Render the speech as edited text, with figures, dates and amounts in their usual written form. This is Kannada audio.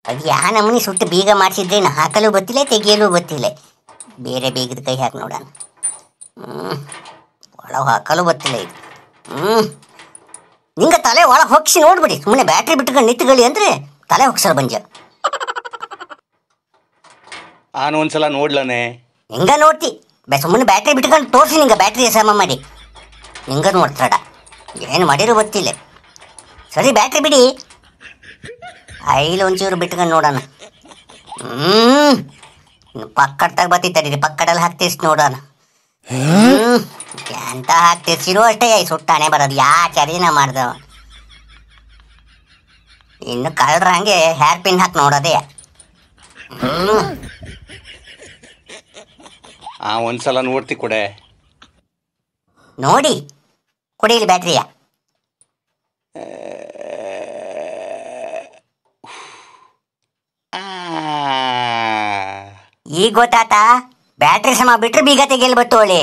ಅದು ಯಾ ನಮೂನಿ ಸುಟ್ಟು ಬೀಗ ಮಾಡಿಸಿದ್ರೇನು ಹಾಕಲು ಗೊತ್ತಿಲ್ಲ ತೆಗಿಯಲು ಗೊತ್ತಿಲ್ಲ. ಬೇರೆ ಬೀಗದ ಕೈ ಹಾಕಿ ನೋಡೋಣ. ಒಳಗೆ ಹಾಕಲು ಗೊತ್ತಿಲ್ಲ ಇದು. ನಿಂಗೆ ತಲೆ ಒಳಗೆ ಹೊಕ್ಸಿ ನೋಡ್ಬಿಡಿ. ಸುಮ್ಮನೆ ಬ್ಯಾಟ್ರಿ ಬಿಟ್ಕೊಂಡು ನಿಂತುಗಳಿ ಅಂದರೆ ತಲೆ ಹೊಕ್ಸಲ್ಲ ಬಂಜ. ನಾನು ಒಂದ್ಸಲ ನೋಡ್ಲನೆ. ಹಿಂಗೆ ನೋಡ್ತಿ ಸುಮ್ಮನೆ ಬ್ಯಾಟ್ರಿ ಬಿಟ್ಕೊಂಡು ತೋರಿಸಿ ನಿಂಗೆ ಬ್ಯಾಟ್ರಿ ಸಮ ಮಾಡಿ ಹಿಂಗೆ ನೋಡ್ತಾಡ. ಏನು ಮಾಡಿರೋ ಗೊತ್ತಿಲ್ಲ. ಸರಿ ಬ್ಯಾಟ್ರಿ ಬಿಡಿ. ಐಲಿ ಒಂಚೂರು ಬಿಟ್ಕೊಂಡು ನೋಡೋಣ. ಪಕ್ಕಡ್ತಾಗ ಬತ್ತಿತ್ತಡಿ ಪಕ್ಕಡಲ್ಲಿ ಹಾಕ್ತಿಸ್ ನೋಡೋಣ. ಎಂತ ಹಾಕ್ತಿರ್ಸಿರೋ ಅಷ್ಟೇ ಸುಟ್ಟಾನೆ ಬರೋದು. ಯಾ ಚರಿನ ಮಾಡ್ದವ. ಇನ್ನು ಕಳ್ರ ಹಂಗೆ ಹೇರ್ ಪಿನ್ ಹಾಕಿ ನೋಡೋದೇ. ಒಂದ್ಸಲ ನೋಡ್ತಿ ಕೊಡೆ. ನೋಡಿ ಕೊಡಿಲಿ ಬ್ಯಾಟ್ರಿಯ. ಈಗ ಗೊತ್ತಾತಾ ಬ್ಯಾಟ್ರಿ ಸಮ ಬಿಟ್ರೆ ಬೀಗ ತೆಗೆಯಲ್ ಬತ್ತೋಳಿ.